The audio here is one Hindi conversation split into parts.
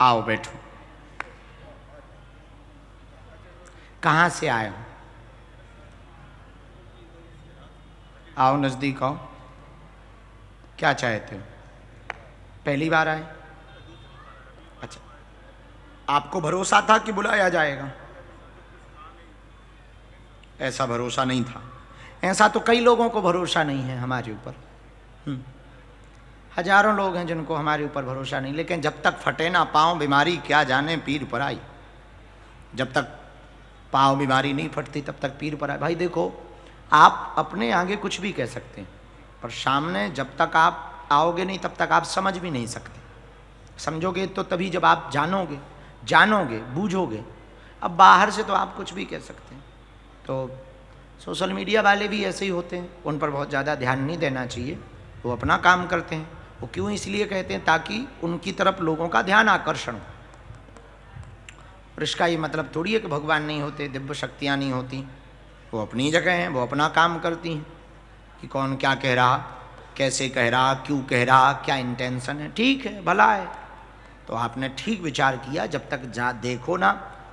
आओ बैठो। कहाँ से आए हो? आओ नजदीक आओ। क्या चाहते हो? पहली बार आए? अच्छा, आपको भरोसा था कि बुलाया जाएगा? ऐसा भरोसा नहीं था। ऐसा तो कई लोगों को भरोसा नहीं है हमारे ऊपर। हजारों लोग हैं जिनको हमारे ऊपर भरोसा नहीं, लेकिन जब तक फटे ना पाँव बीमारी क्या जाने पीर पर आई। जब तक पाँव बीमारी नहीं फटती तब तक पीर पर आई। भाई देखो, आप अपने आगे कुछ भी कह सकते हैं, पर सामने जब तक आप आओगे नहीं तब तक आप समझ भी नहीं सकते। समझोगे तो तभी जब आप जानोगे बूझोगे। अब बाहर से तो आप कुछ भी कह सकते हैं। तो सोशल मीडिया वाले भी ऐसे ही होते हैं, उन पर बहुत ज़्यादा ध्यान नहीं देना चाहिए। वो अपना काम करते हैं। वो क्यों इसलिए कहते हैं ताकि उनकी तरफ लोगों का ध्यान आकर्षण हो। और इसका ये मतलब थोड़ी है कि भगवान नहीं होते, दिव्य शक्तियाँ नहीं होती। वो अपनी जगह हैं, वो अपना काम करती हैं कि कौन क्या कह रहा, कैसे कह रहा, क्यों कह रहा, क्या इंटेंशन है। ठीक है, भला है। तो आपने ठीक विचार किया। जब तक देखो ना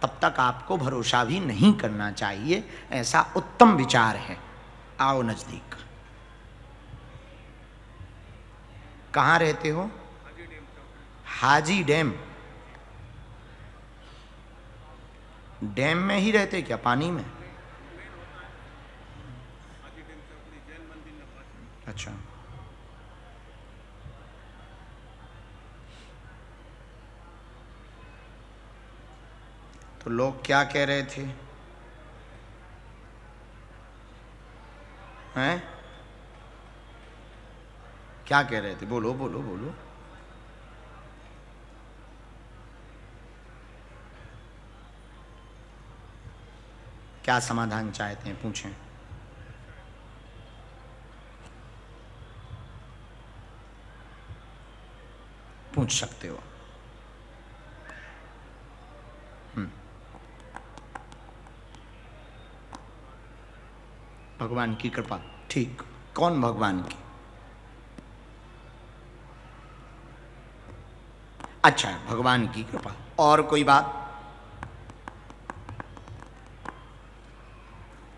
तब तक आपको भरोसा भी नहीं करना चाहिए। ऐसा उत्तम विचार है। आओ नजदीक। कहाँ रहते हो? हाजी डैम। डैम में ही रहते क्या, पानी में? अच्छा, तो लोग क्या कह रहे थे? हैं? क्या कह रहे थे? बोलो बोलो बोलो। क्या समाधान चाहते हैं, पूछें। पूछ सकते हो। भगवान की कृपा। ठीक, कौन भगवान की? अच्छा, भगवान की कृपा। और कोई बात?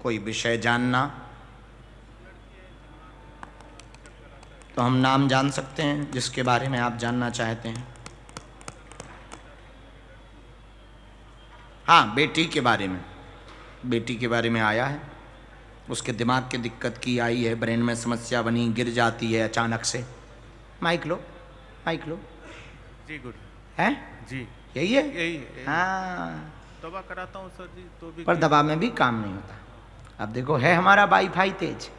कोई विषय जानना? तो हम नाम जान सकते हैं जिसके बारे में आप जानना चाहते हैं? हाँ, बेटी के बारे में। बेटी के बारे में आया है। उसके दिमाग की दिक्कत की आई है, ब्रेन में समस्या बनी, गिर जाती है अचानक से। माइक लो, माइक लो। जी गुरु है जी, यही है। यही हाँ, दवा कराता हूँ सर जी, तो भी पर दवा में भी काम नहीं होता। अब देखो, है हमारा वाईफाई तेज।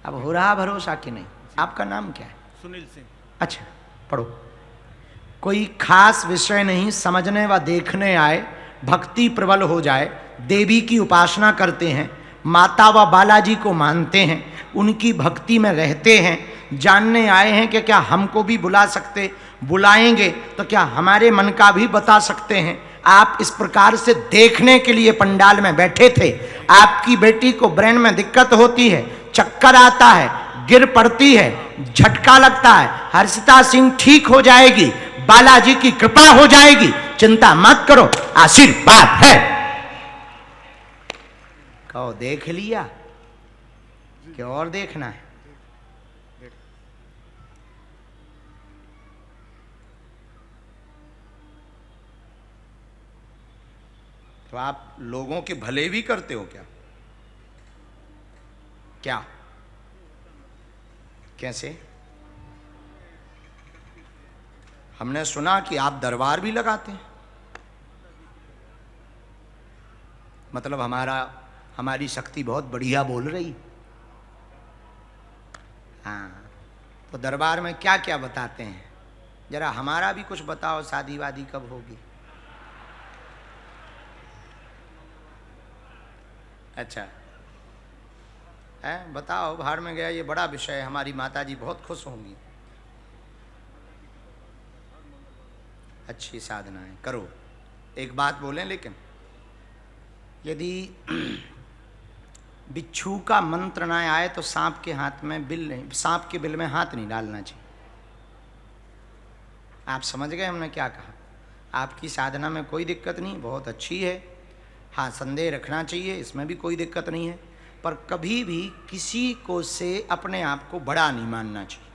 अब हो रहा भरोसा कि नहीं? आपका नाम क्या है? सुनील सिंह। अच्छा, पढ़ो। कोई खास विषय नहीं, समझने व देखने आए, भक्ति प्रबल हो जाए, देवी की उपासना करते हैं, माता व बालाजी को मानते हैं, उनकी भक्ति में रहते हैं, जानने आए हैं कि क्या हमको भी बुला सकते, बुलाएंगे तो क्या हमारे मन का भी बता सकते हैं। आप इस प्रकार से देखने के लिए पंडाल में बैठे थे। आपकी बेटी को ब्रेन में दिक्कत होती है, चक्कर आता है, गिर पड़ती है, झटका लगता है। हर्षिता सिंह ठीक हो जाएगी, बालाजी की कृपा हो जाएगी, चिंता मत करो, आशीर्वाद है। कहो देख लिया कि और देखना है? तो आप लोगों के भले भी करते हो क्या? क्या? कैसे? हमने सुना कि आप दरबार भी लगाते हैं। मतलब हमारी शक्ति बहुत बढ़िया बोल रही। हाँ, तो दरबार में क्या क्या बताते हैं? जरा हमारा भी कुछ बताओ, शादी वादी कब होगी? अच्छा है, बताओ। बाहर में गया, ये बड़ा विषय है, हमारी माता जी बहुत खुश होंगी। अच्छी साधना है, करो। एक बात बोलें, लेकिन यदि बिच्छू का मंत्र ना आए तो सांप के हाथ में बिल नहीं, सांप के बिल में हाथ नहीं डालना चाहिए। आप समझ गए हमने क्या कहा? आपकी साधना में कोई दिक्कत नहीं, बहुत अच्छी है। हाँ, संदेह रखना चाहिए, इसमें भी कोई दिक्कत नहीं है, पर कभी भी किसी को से अपने आप को बड़ा नहीं मानना चाहिए।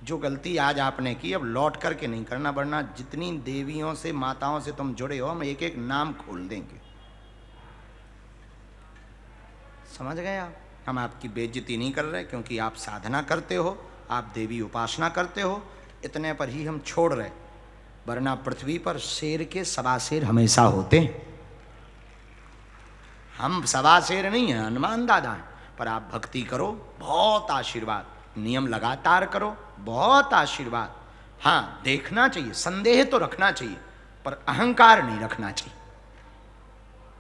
जो गलती आज आपने की अब लौट करके नहीं करना, वरना जितनी देवियों से माताओं से तुम जुड़े हो हम एक एक नाम खोल देंगे। समझ गए आप? हम आपकी बेइज्जती नहीं कर रहे, क्योंकि आप साधना करते हो, आप देवी उपासना करते हो, इतने पर ही हम छोड़ रहे, वरना पृथ्वी पर शेर के सवा शेर हमेशा होते हैं। हम सवा शेर नहीं हैं, हनुमान दादा हैं, पर आप भक्ति करो, बहुत आशीर्वाद, नियम लगातार करो, बहुत आशीर्वाद। हाँ, देखना चाहिए, संदेह तो रखना चाहिए, पर अहंकार नहीं रखना चाहिए।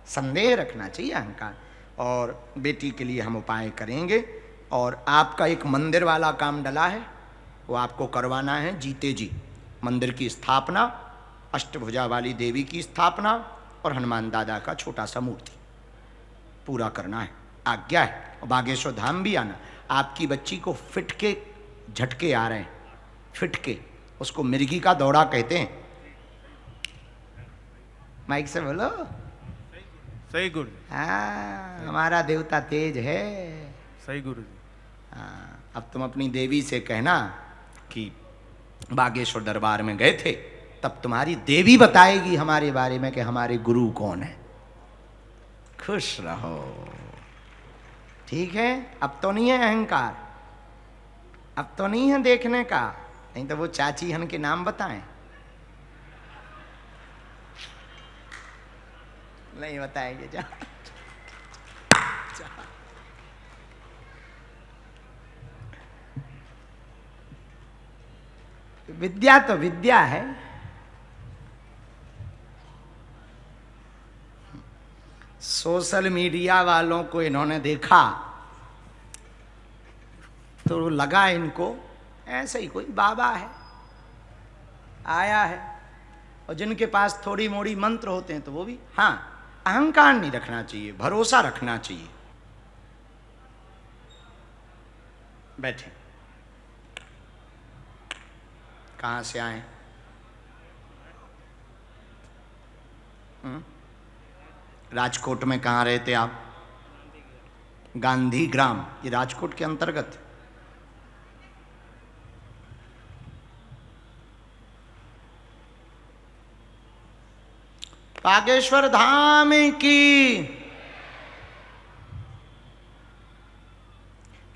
संदेह रखना चाहिए, अहंकार। और बेटी के लिए हम उपाय करेंगे, और आपका एक मंदिर वाला काम डला है, वो आपको करवाना है। जीते जी मंदिर की स्थापना, अष्टभुजा वाली देवी की स्थापना और हनुमान दादा का छोटा सा मूर्ति पूरा करना है, आज्ञा है। और बागेश्वर धाम भी आना। आपकी बच्ची को फिट के झटके आ रहे हैं, फिट के, उसको मिर्गी का दौड़ा कहते हैं। माइक से बोलो। सही गुरु जी, हाँ, हमारा देवता तेज है। सही गुरु जी। हाँ, अब तुम अपनी देवी से कहना कि बागेश्वर दरबार में गए थे, तब तुम्हारी देवी बताएगी हमारे बारे में कि हमारे गुरु कौन है। खुश रहो, ठीक है? अब तो नहीं है अहंकार, अब तो नहीं है देखने का, नहीं तो वो चाची हन के नाम बताएं। नहीं बताएंगे, जा। विद्या तो विद्या है। सोशल मीडिया वालों को इन्होंने देखा तो लगा इनको ऐसे ही कोई बाबा है आया है, और जिनके पास थोड़ी मोड़ी मंत्र होते हैं तो वो भी। हाँ, अहंकार नहीं रखना चाहिए, भरोसा रखना चाहिए। बैठे। कहाँ से आए? राजकोट में कहाँ रहते आप? गांधी ग्राम, ये राजकोट के अंतर्गत। बागेश्वर धाम की।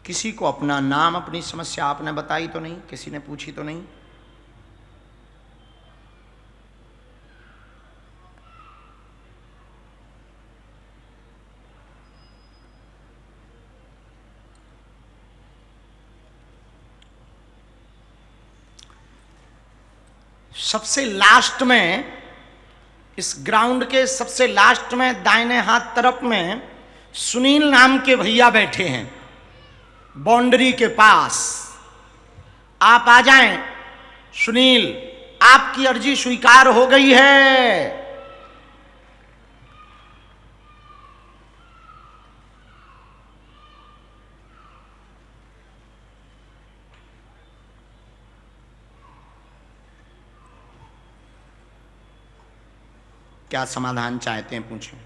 किसी को अपना नाम, अपनी समस्या आपने बताई तो नहीं? किसी ने पूछी तो नहीं? सबसे लास्ट में, इस ग्राउंड के सबसे लास्ट में दाहिने हाथ तरफ में सुनील नाम के भैया बैठे हैं, बाउंड्री के पास। आप आ जाएं। सुनील, आपकी अर्जी स्वीकार हो गई है। क्या समाधान चाहते हैं, पूछें।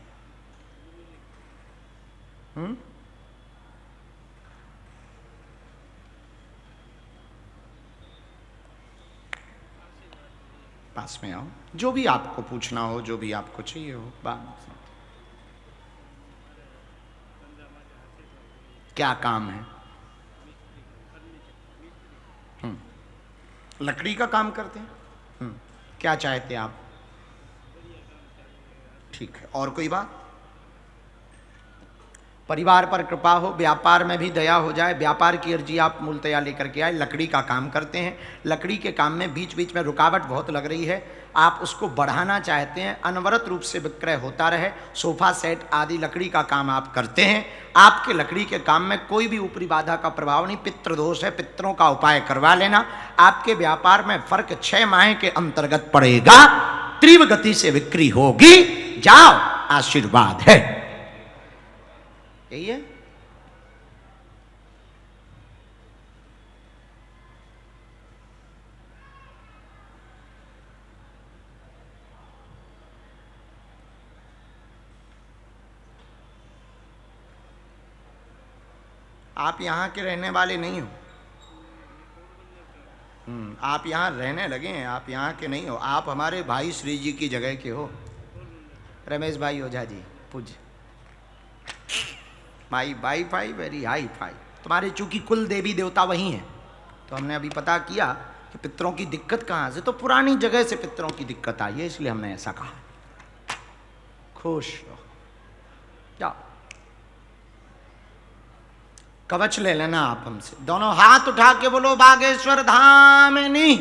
पास में आओ, जो भी आपको पूछना हो, जो भी आपको चाहिए हो, बात। क्या काम है? लकड़ी का काम करते हैं। क्या चाहते हैं आप? ठीक है, और कोई बात? परिवार पर कृपा हो, व्यापार में भी दया हो जाए। व्यापार की अर्जी आप मूलतया लेकर के आए। लकड़ी का काम करते हैं, लकड़ी के काम में बीच बीच में रुकावट बहुत लग रही है, आप उसको बढ़ाना चाहते हैं, अनवरत रूप से विक्रय होता रहे। सोफा सेट आदि लकड़ी का काम आप करते हैं। आपके लकड़ी के काम में कोई भी ऊपरी बाधा का प्रभाव नहीं, पितृदोष है, पितरों का उपाय करवा लेना। आपके व्यापार में फर्क 6 माह के अंतर्गत पड़ेगा, तीव्र गति से बिक्री होगी। जाओ, आशीर्वाद है। यही है। आप यहाँ के रहने वाले नहीं हो। आप यहाँ रहने लगे हैं, आप यहाँ के नहीं हो। आप हमारे भाई श्री जी की जगह के हो, रमेश भाई ओझा जी पूज्य। My wi-fi very hi-fi. तुम्हारे चूंकि कुल देवी देवता वही हैं, तो हमने अभी पता किया कि पितरों की दिक्कत कहाँ से, तो पुरानी जगह से पितरों की दिक्कत आई है, इसलिए हमने ऐसा कहा। खुश रहो, जाओ कवच ले लेना आप हमसे। दोनों हाथ उठा के बोलो बागेश्वर धाम नहीं।